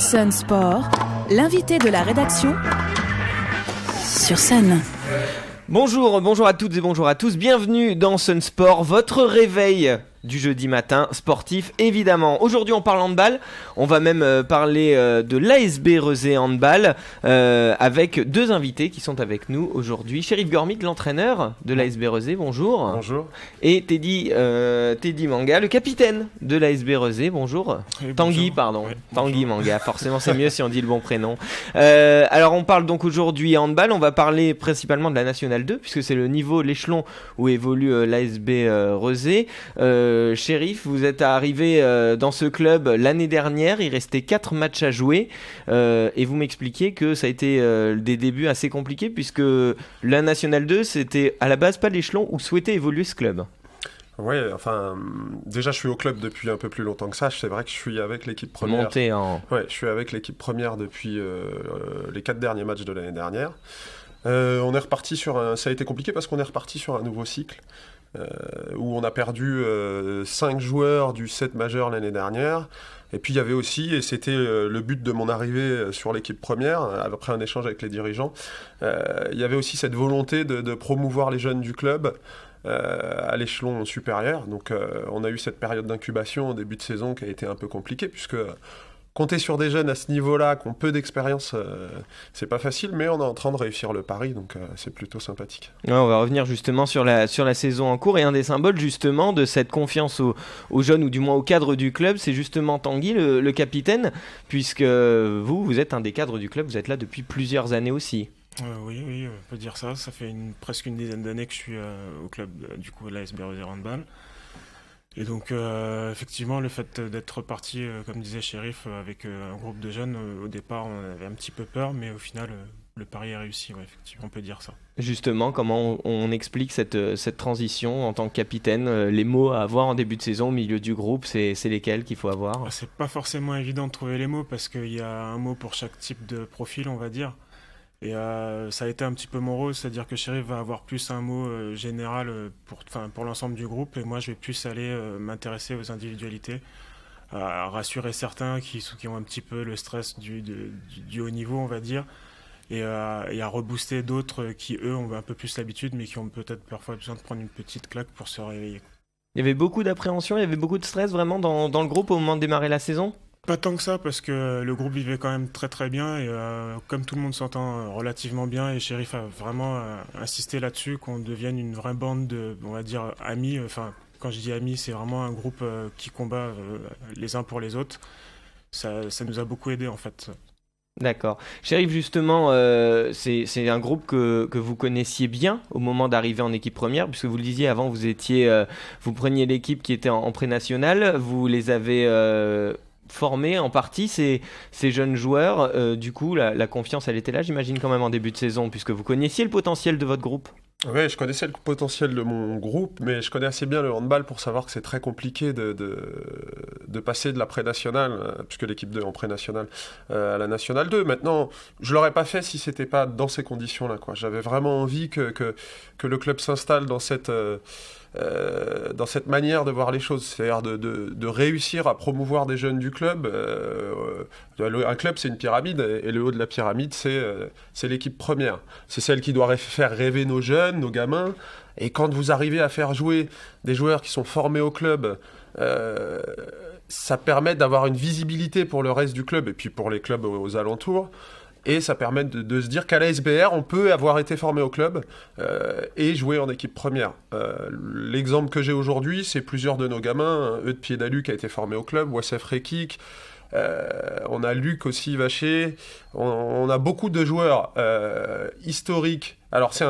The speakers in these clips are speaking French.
Sun Sport, l'invité de la rédaction sur Sun. Bonjour à toutes et bonjour à tous, bienvenue dans Sun Sport, votre réveil du jeudi matin, sportif évidemment. Aujourd'hui on parle handball, on va même parler de l'ASB Rezé handball avec deux invités qui sont avec nous aujourd'hui. Chérif Gormit, l'entraîneur de l'ASB Rezé, bonjour. Bonjour. Et Teddy Manga, le capitaine de l'ASB Rezé, bonjour. Oui, Tanguy, bonjour. pardon. Oui, Tanguy Manga, forcément c'est mieux si on dit le bon prénom. Alors on parle donc aujourd'hui handball, on va parler principalement de la Nationale 2 puisque c'est le niveau, l'échelon où évolue l'ASB Rezé. Chérif, vous êtes arrivé dans ce club l'année dernière, il restait 4 matchs à jouer et vous m'expliquiez que ça a été des débuts assez compliqués puisque la Nationale 2 c'était à la base pas l'échelon où souhaitait évoluer ce club. Ouais, enfin, déjà je suis au club depuis un peu plus longtemps que ça, c'est vrai que je suis avec l'équipe première. Ouais, je suis avec l'équipe première depuis les 4 derniers matchs de l'année dernière. On est reparti ça a été compliqué parce qu'on est reparti sur un nouveau cycle. Où on a perdu 5 joueurs du 7 majeur l'année dernière. Et puis il y avait aussi, et c'était le but de mon arrivée sur l'équipe première, après un échange avec les dirigeants, il y avait aussi cette volonté de promouvoir les jeunes du club à l'échelon supérieur. Donc on a eu cette période d'incubation au début de saison qui a été un peu compliquée, puisque compter sur des jeunes à ce niveau-là, qui ont peu d'expérience, c'est pas facile, mais on est en train de réussir le pari, donc c'est plutôt sympathique. Ouais, on va revenir justement sur la saison en cours, et un des symboles justement de cette confiance aux jeunes, ou du moins au cadre du club, c'est justement Tanguy, le capitaine, puisque vous êtes un des cadres du club, vous êtes là depuis plusieurs années aussi. Oui, on peut dire ça. Ça fait presque une dizaine d'années que je suis au club du coup l'ASB Rezé handball. Et donc effectivement le fait d'être parti, comme disait Chérif, avec un groupe de jeunes, au départ on avait un petit peu peur, mais au final le pari est réussi, ouais, effectivement on peut dire ça. Justement, comment on explique cette transition en tant que capitaine, les mots à avoir en début de saison au milieu du groupe, c'est lesquels qu'il faut avoir? C'est pas forcément évident de trouver les mots parce qu'il y a un mot pour chaque type de profil, on va dire. Et ça a été un petit peu mon rôle, c'est-à-dire que Chérif va avoir plus un mot général pour l'ensemble du groupe, et moi je vais plus aller m'intéresser aux individualités, à rassurer certains qui ont un petit peu le stress du haut niveau, on va dire, et à rebooster d'autres qui eux ont un peu plus l'habitude, mais qui ont peut-être parfois besoin de prendre une petite claque pour se réveiller. Il y avait beaucoup d'appréhension, il y avait beaucoup de stress vraiment dans le groupe au moment de démarrer la saison? Pas tant que ça, parce que le groupe vivait quand même très très bien, et comme tout le monde s'entend relativement bien, et Chérif a vraiment insisté là-dessus, qu'on devienne une vraie bande de, on va dire, amis. Enfin, quand je dis amis, c'est vraiment un groupe qui combat les uns pour les autres. Ça nous a beaucoup aidé en fait. D'accord. Chérif, justement, c'est un groupe que vous connaissiez bien au moment d'arriver en équipe première, puisque vous le disiez avant, vous preniez l'équipe qui était en pré-nationale, vous les avez formés en partie, ces jeunes joueurs. Du coup, la confiance, elle était là, j'imagine, quand même en début de saison, puisque vous connaissiez le potentiel de votre groupe. Oui, je connaissais le potentiel de mon groupe, mais je connais assez bien le handball pour savoir que c'est très compliqué de passer de la pré-nationale, puisque l'équipe 2 est en pré-nationale, à la Nationale 2. Maintenant, je ne l'aurais pas fait si ce n'était pas dans ces conditions-là, quoi. J'avais vraiment envie que le club s'installe dans cette manière de voir les choses, c'est-à-dire de réussir à promouvoir des jeunes du club. Un club, c'est une pyramide, et le haut de la pyramide, c'est l'équipe première. C'est celle qui doit faire rêver nos jeunes, nos gamins. Et quand vous arrivez à faire jouer des joueurs qui sont formés au club, ça permet d'avoir une visibilité pour le reste du club et puis pour les clubs aux alentours. Et ça permet de se dire qu'à la SBR, on peut avoir été formé au club et jouer en équipe première. L'exemple que j'ai aujourd'hui, c'est plusieurs de nos gamins. Eudes Piédalu qui a été formé au club, Wassef Rekik, on a Luc aussi Vacher. On a beaucoup de joueurs historiques. Alors c'est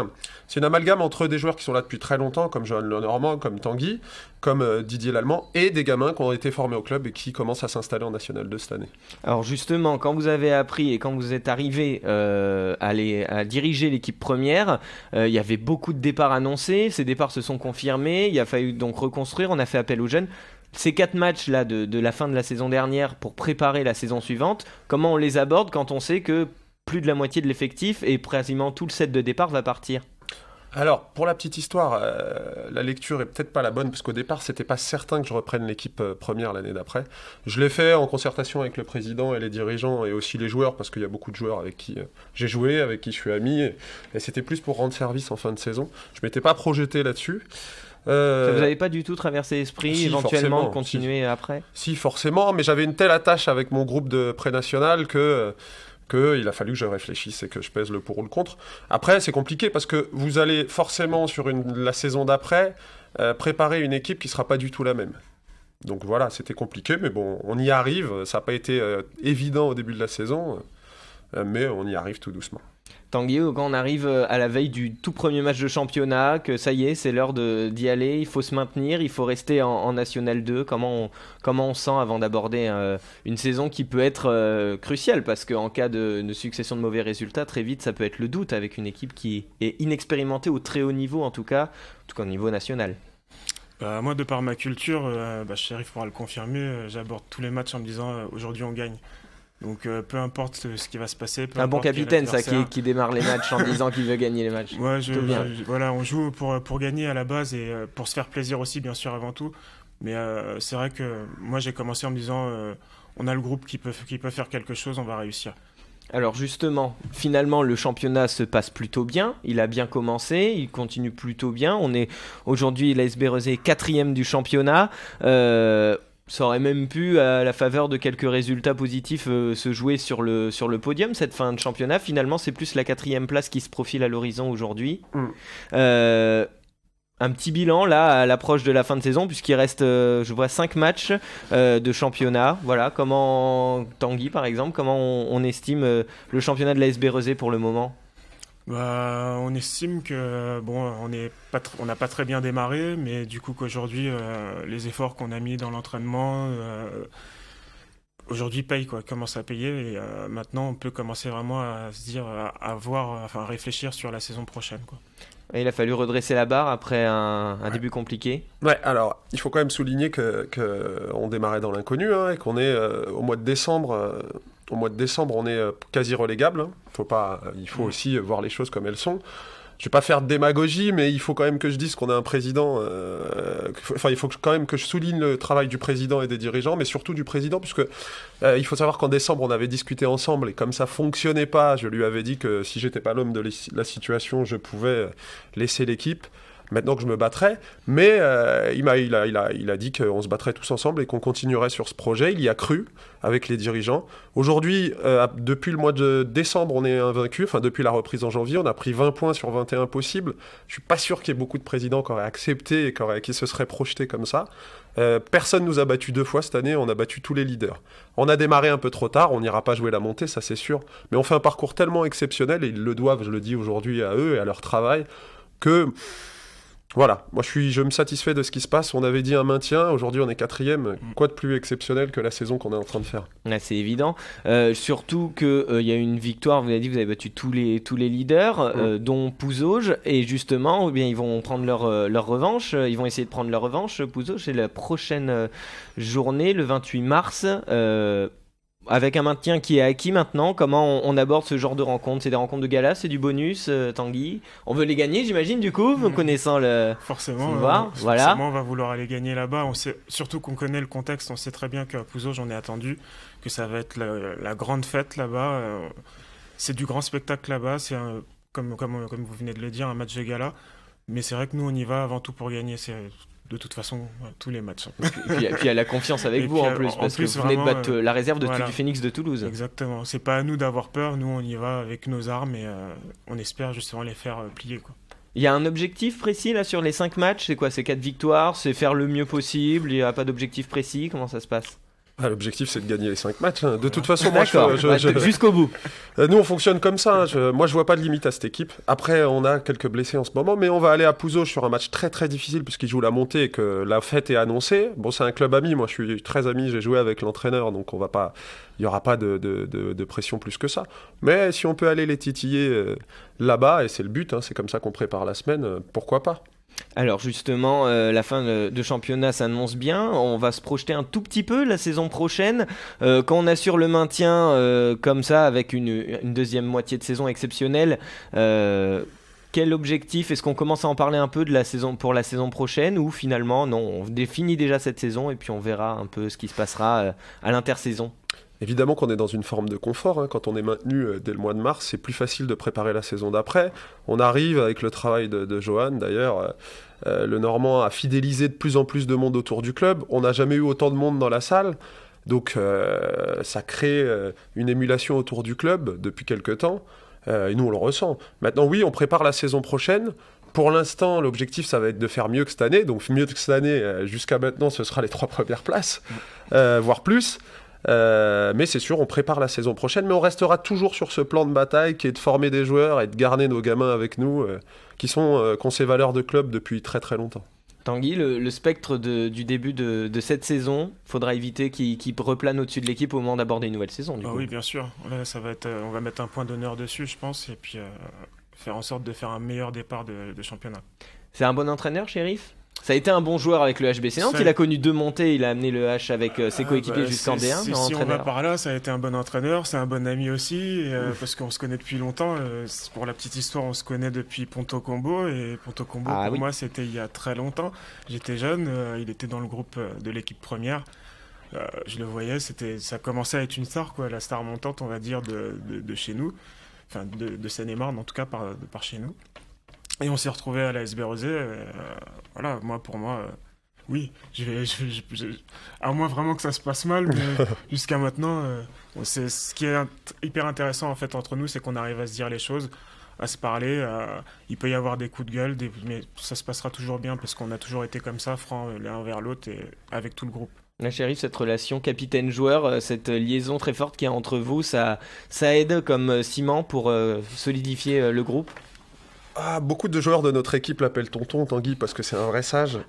une amalgame entre des joueurs qui sont là depuis très longtemps, comme Johan Lenormand, comme Tanguy, comme Didier Lallemand, et des gamins qui ont été formés au club et qui commencent à s'installer en National 2 cette année. Alors justement, quand vous avez appris et quand vous êtes arrivé à diriger l'équipe première, il y avait beaucoup de départs annoncés, ces départs se sont confirmés, il a fallu donc reconstruire, on a fait appel aux jeunes. Ces 4 matchs-là de la fin de la saison dernière pour préparer la saison suivante, comment on les aborde quand on sait que plus de la moitié de l'effectif et pratiquement tout le set de départ va partir? Alors, pour la petite histoire, la lecture est peut-être pas la bonne, parce qu'au départ, c'était pas certain que je reprenne l'équipe première l'année d'après. Je l'ai fait en concertation avec le président et les dirigeants, et aussi les joueurs, parce qu'il y a beaucoup de joueurs avec qui j'ai joué, avec qui je suis ami, et c'était plus pour rendre service en fin de saison. Je m'étais pas projeté là-dessus. Ça vous n'avez pas du tout traversé l'esprit, si, éventuellement, de continuer après ? Si, forcément, mais j'avais une telle attache avec mon groupe de pré-national qu'il a fallu que je réfléchisse et que je pèse le pour ou le contre. Après, c'est compliqué parce que vous allez forcément, sur la saison d'après, préparer une équipe qui ne sera pas du tout la même. Donc voilà, c'était compliqué, mais bon, on y arrive. Ça n'a pas été évident au début de la saison, mais on y arrive tout doucement. Tanguy, quand on arrive à la veille du tout premier match de championnat, que ça y est, c'est l'heure d'y aller, il faut se maintenir, il faut rester en National 2, comment on sent avant d'aborder une saison qui peut être cruciale, parce qu'en cas de succession de mauvais résultats, très vite ça peut être le doute avec une équipe qui est inexpérimentée au très haut niveau en tout cas au niveau national. Moi, de par ma culture, Chérif pourra le confirmer, j'aborde tous les matchs en me disant aujourd'hui on gagne. Donc peu importe ce qui va se passer. Un bon capitaine, ça, qui démarre les matchs en disant qu'il veut gagner les matchs. Ouais, voilà, on joue pour gagner à la base et pour se faire plaisir aussi, bien sûr, avant tout. Mais c'est vrai que moi, j'ai commencé en me disant on a le groupe qui peut faire quelque chose, on va réussir. Alors justement, finalement, le championnat se passe plutôt bien. Il a bien commencé, il continue plutôt bien. On est aujourd'hui, l'ASB Rezé, 4e du championnat. Ça aurait même pu, à la faveur de quelques résultats positifs, se jouer sur le podium, cette fin de championnat. Finalement, c'est plus la 4e place qui se profile à l'horizon aujourd'hui. Un petit bilan, là, à l'approche de la fin de saison, puisqu'il reste, je vois, 5 matchs de championnat. Voilà, Tanguy, par exemple, comment on estime le championnat de l'ASB Rezé pour le moment ? On estime que on n'a pas très bien démarré, mais du coup qu'aujourd'hui les efforts qu'on a mis dans l'entraînement aujourd'hui payent, commencent à payer, et maintenant on peut commencer vraiment à se dire à réfléchir sur la saison prochaine, quoi. Et il a fallu redresser la barre après un début compliqué. Ouais, alors il faut quand même souligner que on démarrait dans l'inconnu, et qu'on est au mois de décembre. Au mois de décembre, on est quasi relégable. Il faut aussi voir les choses comme elles sont. Je ne vais pas faire de démagogie, mais il faut quand même que je dise qu'on a un président... il faut quand même que je souligne le travail du président et des dirigeants, mais surtout du président, puisque il faut savoir qu'en décembre, on avait discuté ensemble, et comme ça ne fonctionnait pas, je lui avais dit que si je n'étais pas l'homme de la situation, je pouvais laisser l'équipe. Maintenant que je me battrais, mais il a dit qu'on se battrait tous ensemble et qu'on continuerait sur ce projet. Il y a cru avec les dirigeants. Aujourd'hui, depuis le mois de décembre, on est invaincu. Enfin, depuis la reprise en janvier, on a pris 20 points sur 21 possibles. Je suis pas sûr qu'il y ait beaucoup de présidents qui auraient accepté et qui se seraient projetés comme ça. Personne nous a battu 2 fois cette année, on a battu tous les leaders. On a démarré un peu trop tard, on n'ira pas jouer la montée, ça c'est sûr. Mais on fait un parcours tellement exceptionnel, et ils le doivent, je le dis aujourd'hui à eux et à leur travail, que... Voilà, moi je me satisfais de ce qui se passe. On avait dit un maintien, aujourd'hui on est 4e. Quoi de plus exceptionnel que la saison qu'on est en train de faire ? Là, c'est évident. Surtout qu'il y a une victoire, vous avez dit, vous avez battu tous les leaders, dont Pouzauges. Et justement, ils vont prendre leur revanche. Ils vont essayer de prendre leur revanche. Pouzauges, c'est la prochaine journée, le 28 mars. Avec un maintien qui est acquis maintenant, comment on aborde ce genre de rencontres ? C'est des rencontres de gala, c'est du bonus, Tanguy ? On veut les gagner, j'imagine, du coup, vous connaissant Forcément, voilà. On va vouloir aller gagner là-bas. On sait, surtout qu'on connaît le contexte, on sait très bien qu'à Pouzauges, on est attendu, que ça va être la grande fête là-bas. C'est du grand spectacle là-bas, c'est comme vous venez de le dire, un match de gala. Mais c'est vrai que nous, on y va avant tout pour gagner. C'est de toute façon tous les matchs. Et puis il y a la confiance avec vous en plus, parce que vous venez de battre la réserve du Phoenix de Toulouse. Exactement, c'est pas à nous d'avoir peur, nous on y va avec nos armes et on espère justement les faire plier, quoi. Il y a un objectif précis là sur les 5 matchs, c'est quoi ? C'est 4 victoires, c'est faire le mieux possible, il n'y a pas d'objectif précis, comment ça se passe ? L'objectif, c'est de gagner les 5 matchs. De toute façon, moi, jusqu'au bout. Nous, on fonctionne comme ça. Moi, je vois pas de limite à cette équipe. Après, on a quelques blessés en ce moment, mais on va aller à Pouzauges sur un match très très difficile puisqu'ils jouent la montée et que la fête est annoncée. Bon, c'est un club ami. Moi, je suis très ami. J'ai joué avec l'entraîneur, donc il y aura pas de pression plus que ça. Mais si on peut aller les titiller là-bas, et c'est le but, c'est comme ça qu'on prépare la semaine, pourquoi pas ? Alors justement, la fin de championnat s'annonce bien, on va se projeter un tout petit peu la saison prochaine. Quand on assure le maintien comme ça, avec une deuxième moitié de saison exceptionnelle, quel objectif? Est-ce qu'on commence à en parler un peu de la saison, pour la saison prochaine, ou finalement non, on définit déjà cette saison et puis on verra un peu ce qui se passera à l'intersaison? Évidemment qu'on est dans une forme de confort, hein. Quand on est maintenu dès le mois de mars, c'est plus facile de préparer la saison d'après. On arrive avec le travail de Johan, d'ailleurs, le Normand a fidélisé de plus en plus de monde autour du club. On n'a jamais eu autant de monde dans la salle, donc ça crée une émulation autour du club depuis quelques temps, et nous on le ressent. Maintenant oui, on prépare la saison prochaine. Pour l'instant, l'objectif, ça va être de faire mieux que cette année. Donc mieux que cette année, jusqu'à maintenant, ce sera les 3 premières places, voire plus. Mais c'est sûr, on prépare la saison prochaine, mais on restera toujours sur ce plan de bataille qui est de former des joueurs et de garder nos gamins avec nous, qui ont ces valeurs de club depuis très très longtemps. Tanguy, le spectre du début de cette saison, faudra éviter qu'il replane au-dessus de l'équipe au moment d'aborder une nouvelle saison. Oui, bien sûr. Là, ça va être, on va mettre un point d'honneur dessus, je pense, et puis faire en sorte de faire un meilleur départ de championnat. C'est un bon entraîneur, Chérif? Ça a été un bon joueur avec le HBC Nantes, il a connu 2 montées, il a amené le H avec ses coéquipiers jusqu'en D1. Si on va par là, ça a été un bon entraîneur, c'est un bon ami aussi, parce qu'on se connaît depuis longtemps. Pour la petite histoire, on se connaît depuis Ponto Combo, et Ponto Combo, moi, c'était il y a très longtemps. J'étais jeune, il était dans le groupe de l'équipe première. Je le voyais, ça commençait à être une star, quoi, la star montante, on va dire, de chez nous, enfin de Seine-et-Marne, en tout cas, par chez nous. Et on s'est retrouvé à la SB Rosé. Voilà, pour moi, oui, à moins vraiment que ça se passe mal, mais jusqu'à maintenant, c'est ce qui est hyper intéressant en fait entre nous, c'est qu'on arrive à se dire les choses, à se parler. Il peut y avoir des coups de gueule, mais ça se passera toujours bien parce qu'on a toujours été comme ça, francs l'un envers l'autre et avec tout le groupe. La Chérif, cette relation capitaine-joueur, cette liaison très forte qu'il y a entre vous, ça aide comme ciment pour solidifier le groupe? Beaucoup de joueurs de notre équipe l'appellent tonton Tanguy parce que c'est un vrai sage.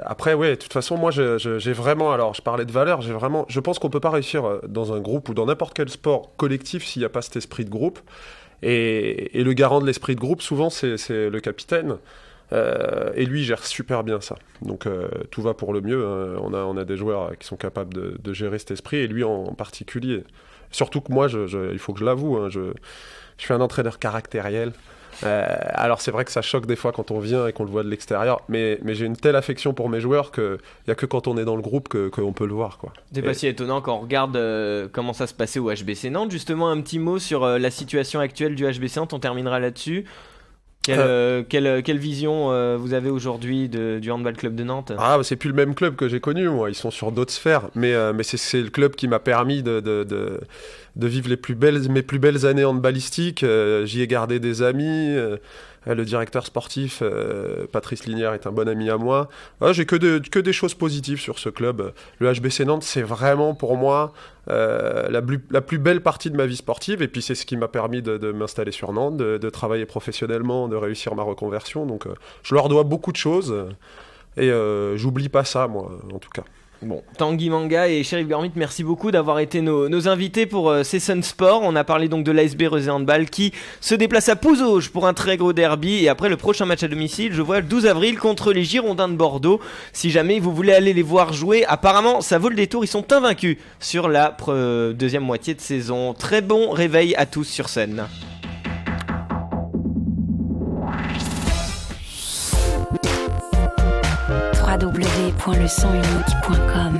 Après, ouais, de toute façon, moi, j'ai vraiment. Alors, je parlais de valeur. Je pense qu'on peut pas réussir dans un groupe ou dans n'importe quel sport collectif s'il n'y a pas cet esprit de groupe. Et le garant de l'esprit de groupe, souvent, c'est le capitaine. Et lui, il gère super bien ça. Donc, tout va pour le mieux. Hein. On a des joueurs qui sont capables de gérer cet esprit, et lui en particulier. Surtout que moi, il faut que je l'avoue, hein, je suis un entraîneur caractériel. Alors c'est vrai que ça choque des fois quand on vient et qu'on le voit de l'extérieur, mais j'ai une telle affection pour mes joueurs qu'il n'y a que quand on est dans le groupe qu'on peut le voir, quoi. C'est pas si étonnant quand on regarde comment ça se passait au HBC Nantes. Justement, un petit mot sur la situation actuelle du HBC Nantes, on terminera là-dessus. Quelle vision vous avez aujourd'hui du Handball Club de Nantes? C'est plus le même club que j'ai connu, moi. Ils sont sur d'autres sphères, mais c'est le club qui m'a permis de vivre mes plus belles années handballistiques. J'y ai gardé des amis. Le directeur sportif, Patrice Lignière, est un bon ami à moi. J'ai que des choses positives sur ce club. Le HBC Nantes, c'est vraiment pour moi la plus belle partie de ma vie sportive. Et puis c'est ce qui m'a permis de m'installer sur Nantes, de travailler professionnellement, de réussir ma reconversion. Donc je leur dois beaucoup de choses. Et j'oublie pas ça, moi, en tout cas. Bon, Tanguy Manga et Chérif Gormit, merci beaucoup d'avoir été nos invités pour Cesson Sport. On a parlé donc de l'ASB Rezé Handball qui se déplace à Pouzauges pour un très gros derby. Et après le prochain match à domicile, je vois le 12 avril contre les Girondins de Bordeaux. Si jamais vous voulez aller les voir jouer, apparemment ça vaut le détour. Ils sont invaincus sur la deuxième moitié de saison. Très bon réveil à tous sur scène. www.lesonunique.com